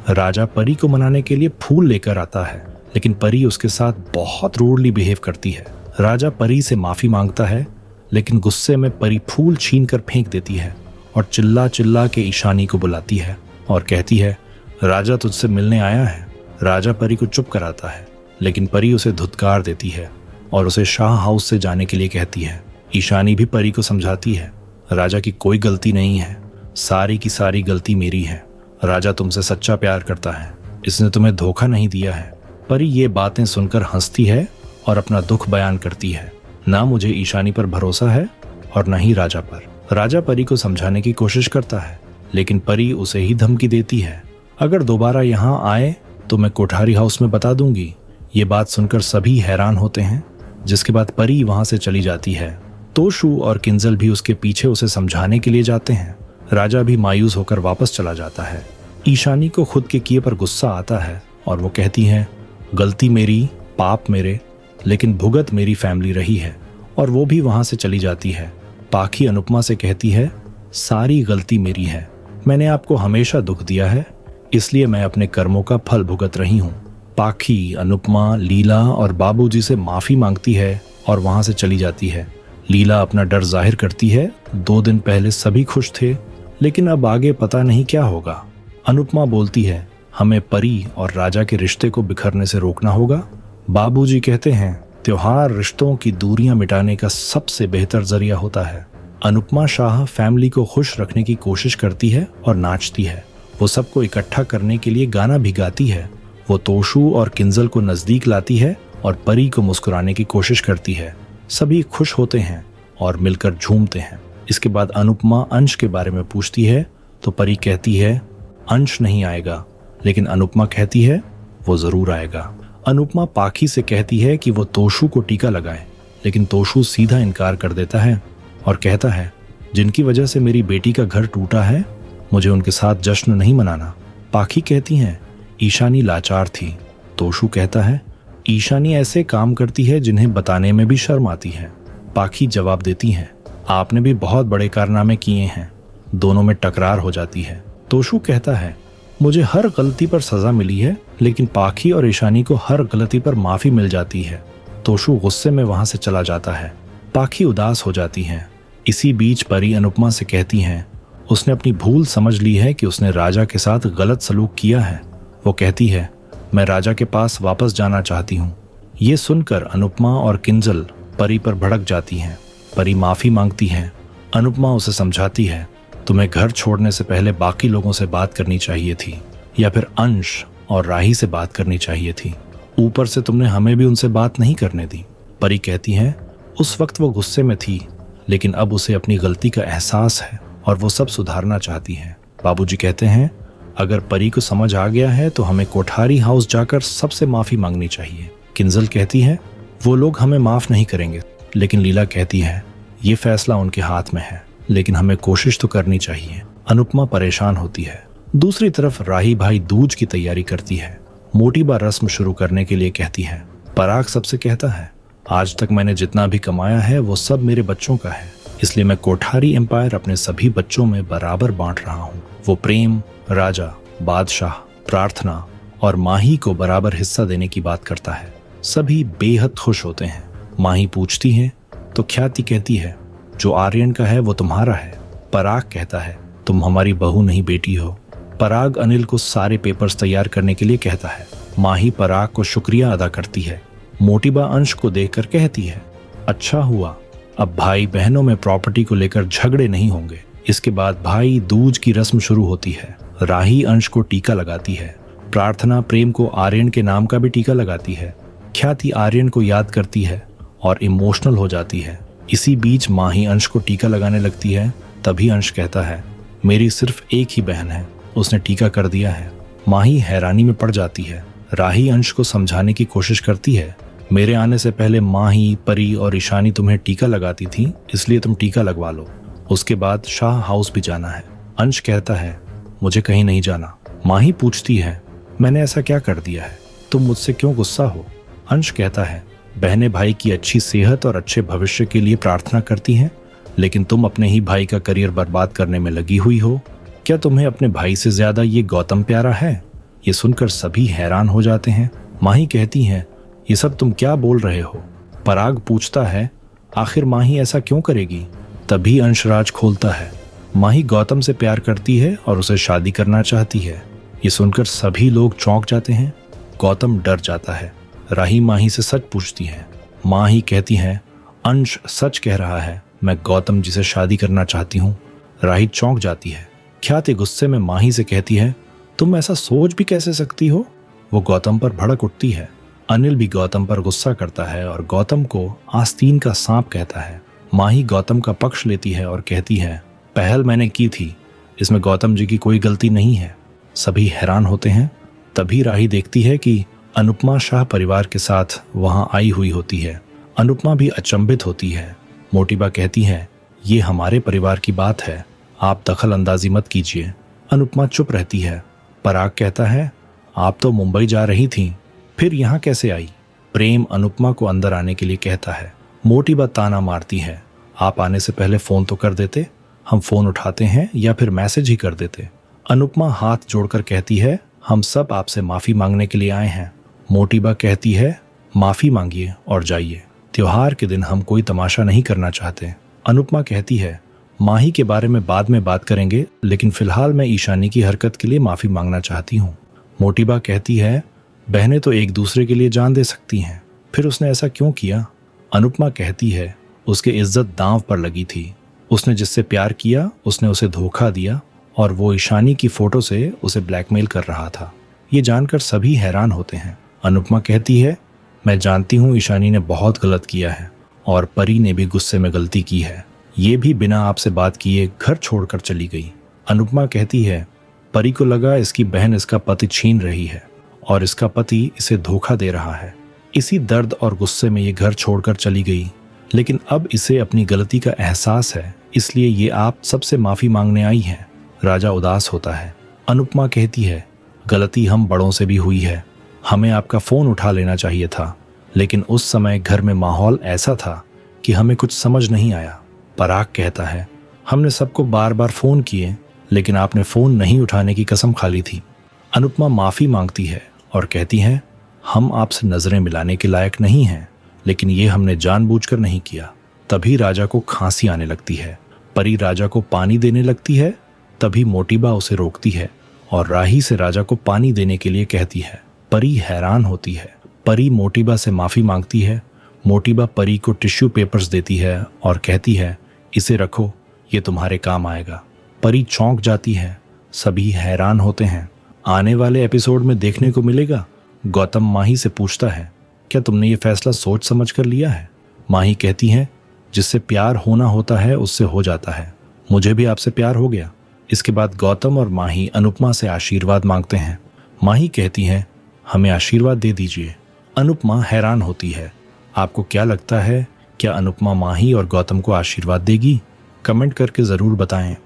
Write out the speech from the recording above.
राजा परी को मनाने के लिए फूल लेकर आता है, लेकिन परी उसके साथ बहुत रूडली बिहेव करती है। राजा परी से माफी मांगता है, लेकिन गुस्से में परी फूल छीन कर फेंक देती है और चिल्ला चिल्ला के ईशानी को बुलाती है और कहती है, राजा तुझसे मिलने आया है। राजा परी को चुप कराता है, लेकिन परी उसे धुतकार देती है और उसे शाह हाउस से जाने के लिए कहती है। ईशानी भी परी को समझाती है, राजा की कोई गलती नहीं है, सारी की सारी गलती मेरी है। राजा तुमसे सच्चा प्यार करता है, इसने तुम्हें धोखा नहीं दिया है। परी ये बातें सुनकर हंसती है और अपना दुख बयान करती है। ना मुझे ईशानी पर भरोसा है और न ही राजा पर। राजा परी को समझाने की कोशिश करता है, लेकिन परी उसे ही धमकी देती है, अगर दोबारा यहाँ आए तो मैं कोठारी हाउस में बता दूंगी। ये बात सुनकर सभी हैरान होते हैं, जिसके बाद परी वहां से चली जाती है। तोशु और किंजल भी उसके पीछे उसे समझाने के लिए जाते हैं। राजा भी मायूस होकर वापस चला जाता है। ईशानी को खुद के किए पर गुस्सा आता है और वो कहती है, गलती मेरी, पाप मेरे, लेकिन भुगत मेरी फैमिली रही है, और वो भी वहां से चली जाती है। पाखी अनुपमा से कहती है, सारी गलती मेरी है, मैंने आपको हमेशा दुख दिया है, इसलिए मैं अपने कर्मों का फल भुगत रही हूँ। पाखी अनुपमा लीला और बाबूजी से माफी मांगती है और वहां से चली जाती है। लीला अपना डर जाहिर करती है, 2 दिन पहले सभी खुश थे, लेकिन अब आगे पता नहीं क्या होगा। अनुपमा बोलती है, हमें परी और राजा के रिश्ते को बिखरने से रोकना होगा। बाबूजी कहते हैं, त्योहार रिश्तों की दूरियां मिटाने का सबसे बेहतर जरिया होता है। अनुपमा शाह फैमिली को खुश रखने की कोशिश करती है और नाचती है। वो सबको इकट्ठा करने के लिए गाना भी गाती है। वो तोशु और किंजल को नजदीक लाती है और परी को मुस्कुराने की कोशिश करती है। सभी खुश होते हैं और मिलकर झूमते हैं। इसके बाद अनुपमा अंश के बारे में पूछती है तो परी कहती है, अंश नहीं आएगा, लेकिन अनुपमा कहती है वो जरूर आएगा। अनुपमा पाखी से कहती है कि वो तोशु को टीका लगाए, लेकिन तोशु सीधा इनकार कर देता है और कहता है, जिनकी वजह से मेरी बेटी का घर टूटा है, मुझे उनके साथ जश्न नहीं मनाना। पाखी कहती हैं, ईशानी लाचार थी। तोशु कहता है, ईशानी ऐसे काम करती है जिन्हें बताने में भी शर्म आती है। पाखी जवाब देती हैं, आपने भी बहुत बड़े कारनामे किए हैं। दोनों में टकरार हो जाती है। तोशु कहता है, मुझे हर गलती पर सजा मिली है, लेकिन पाखी और ईशानी को हर गलती पर माफी मिल जाती है। तोशु गुस्से में वहां से चला जाता है। पाखी उदास हो जाती हैं। इसी बीच परी अनुपमा से कहती हैं, उसने अपनी भूल समझ ली है कि उसने राजा के साथ गलत सलूक किया है। वो कहती है, मैं राजा के पास वापस जाना चाहती हूँ। ये सुनकर अनुपमा और किंजल परी पर भड़क जाती हैं। परी माफी मांगती है। अनुपमा उसे समझाती है, तुम्हें घर छोड़ने से पहले बाकी लोगों से बात करनी चाहिए थी, या फिर अंश और राही से बात करनी चाहिए थी। ऊपर से तुमने हमें भी उनसे बात नहीं करने दी। परी कहती है, उस वक्त वो गुस्से में थी, लेकिन अब उसे अपनी गलती का एहसास है और वो सब सुधारना चाहती है। बाबूजी कहते हैं, अगर परी को समझ आ गया है तो हमें कोठारी हाउस जाकर सबसे माफी मांगनी चाहिए। किंजल कहती है, वो लोग हमें माफ नहीं करेंगे, लेकिन लीला कहती है, ये फैसला उनके हाथ में है, लेकिन हमें कोशिश तो करनी चाहिए। अनुपमा परेशान होती है। दूसरी तरफ राही भाई दूज की तैयारी करती है। मोटी बा रस्म शुरू करने के लिए कहती है। पराग सबसे कहता है, आज तक मैंने जितना भी कमाया है वो सब मेरे बच्चों का है, इसलिए मैं कोठारी एम्पायर अपने सभी बच्चों में बराबर बांट रहा हूँ। वो प्रेम, राजा, बादशाह, प्रार्थना और माही को बराबर हिस्सा देने की बात करता है। सभी बेहद खुश होते हैं। माही पूछती है तो ख्याति कहती है, जो आर्यन का है वो तुम्हारा है। पराग कहता है, तुम हमारी बहू नहीं बेटी हो। पराग अनिल को सारे पेपर्स तैयार करने के लिए कहता है। माही पराग को शुक्रिया अदा करती है। मोटीबा अंश को देखकर कहती है, अच्छा हुआ, अब भाई बहनों में प्रॉपर्टी को लेकर झगड़े नहीं होंगे। इसके बाद भाई दूज की रस्म शुरू होती है। राही अंश को टीका लगाती है। प्रार्थना प्रेम को आर्यन के नाम का भी टीका लगाती है। ख्याति आर्यन को याद करती है और इमोशनल हो जाती है। इसी बीच माही अंश को टीका लगाने लगती है। तभी अंश कहता है, मेरी सिर्फ एक ही बहन है, उसने टीका कर दिया है। माही हैरानी में पड़ जाती है। राही अंश को समझाने की कोशिश करती है, मेरे आने से पहले माही, परी और ईशानी तुम्हें टीका लगाती थी, इसलिए तुम टीका लगवा लो। उसके बाद शाह हाउस भी जाना है। अंश कहता है, मुझे कहीं नहीं जाना। माही पूछती है, मैंने ऐसा क्या कर दिया है, तुम मुझसे क्यों गुस्सा हो? अंश कहता है, बहनें भाई की अच्छी सेहत और अच्छे भविष्य के लिए प्रार्थना करती हैं, लेकिन तुम अपने ही भाई का करियर बर्बाद करने में लगी हुई हो। क्या तुम्हें अपने भाई से ज्यादा ये गौतम प्यारा है? ये सुनकर सभी हैरान हो जाते हैं। माही कहती हैं, ये सब तुम क्या बोल रहे हो? पराग पूछता है, आखिर माही ऐसा क्यों करेगी? तभी अंशराज खोलता है, माही गौतम से प्यार करती है और उसे शादी करना चाहती है। ये सुनकर सभी लोग चौंक जाते हैं। गौतम डर जाता है। राही माही से सच पूछती है। माही कहती है, अंश सच कह रहा है, मैं गौतम जी से शादी करना चाहती हूँ। राही चौंक जाती है। ख्याति गुस्से में माही से कहती है, तुम ऐसा सोच भी कैसे सकती हो? वो गौतम पर भड़क उठती है। अनिल भी गौतम पर गुस्सा करता है और गौतम को आस्तीन का सांप कहता है। माही गौतम का पक्ष लेती है और कहती है, पहल मैंने की थी, इसमें गौतम जी की कोई गलती नहीं है। सभी हैरान होते हैं। तभी राही देखती है कि अनुपमा शाह परिवार के साथ वहां आई हुई होती है। अनुपमा भी अचंभित होती है। मोटीबा कहती है, ये हमारे परिवार की बात है, आप दखल अंदाजी मत कीजिए। अनुपमा चुप रहती है। पराग कहता है, आप तो मुंबई जा रही थीं, फिर यहाँ कैसे आई? प्रेम अनुपमा को अंदर आने के लिए कहता है। मोटीबा ताना मारती है, आप आने से पहले फोन तो कर देते, हम फोन उठाते हैं या फिर मैसेज ही कर देते। अनुपमा हाथ जोड़कर कहती है, हम सब आपसे माफी मांगने के लिए आए हैं। मोटीबा कहती है, माफी मांगिए और जाइए, त्योहार के दिन हम कोई तमाशा नहीं करना चाहते। अनुपमा कहती है, माही के बारे में बाद में बात करेंगे, लेकिन फिलहाल मैं ईशानी की हरकत के लिए माफी मांगना चाहती हूँ। मोटीबा कहती है, बहनें तो एक दूसरे के लिए जान दे सकती हैं, फिर उसने ऐसा क्यों किया? अनुपमा कहती है, उसकी इज्जत दांव पर लगी थी, उसने जिससे प्यार किया उसने उसे धोखा दिया और वो ईशानी की फोटो से उसे ब्लैकमेल कर रहा था। ये जानकर सभी हैरान होते हैं। अनुपमा कहती है, मैं जानती हूँ ईशानी ने बहुत गलत किया है और परी ने भी गुस्से में गलती की है, ये भी बिना आपसे बात किए घर छोड़कर चली गई। अनुपमा कहती है, परी को लगा इसकी बहन इसका पति छीन रही है और इसका पति इसे धोखा दे रहा है, इसी दर्द और गुस्से में ये घर छोड़कर चली गई, लेकिन अब इसे अपनी गलती का एहसास है, इसलिए ये आप सबसे माफी मांगने आई है। राजा उदास होता है। अनुपमा कहती है, गलती हम बड़ों से भी हुई है, हमें आपका फोन उठा लेना चाहिए था, लेकिन उस समय घर में माहौल ऐसा था कि हमें कुछ समझ नहीं आया। पराग कहता है, हमने सबको बार बार फोन किए, लेकिन आपने फोन नहीं उठाने की कसम खा ली थी। अनुपमा माफी मांगती है और कहती है, हम आपसे नजरें मिलाने के लायक नहीं हैं, लेकिन ये हमने जानबूझकर नहीं किया। तभी राजा को खांसी आने लगती है। परी राजा को पानी देने लगती है। तभी मोटीबा उसे रोकती है और राही से राजा को पानी देने के लिए कहती है। परी हैरान होती है। परी मोटीबा से माफी मांगती है। मोटीबा परी को टिश्यू पेपर्स देती है और कहती है, इसे रखो, ये तुम्हारे काम आएगा। परी चौंक जाती है। सभी हैरान होते हैं। आने वाले एपिसोड में देखने को मिलेगा। गौतम माही से पूछता है, क्या तुमने ये फैसला सोच समझ कर लिया है? माही कहती है, जिससे प्यार होना होता है उससे हो जाता है, मुझे भी आपसे प्यार हो गया। इसके बाद गौतम और माही अनुपमा से आशीर्वाद मांगते हैं। माही कहती है, हमें आशीर्वाद दे दीजिए। अनुपमा हैरान होती है। आपको क्या लगता है, क्या अनुपमा माही और गौतम को आशीर्वाद देगी? कमेंट करके जरूर बताएं।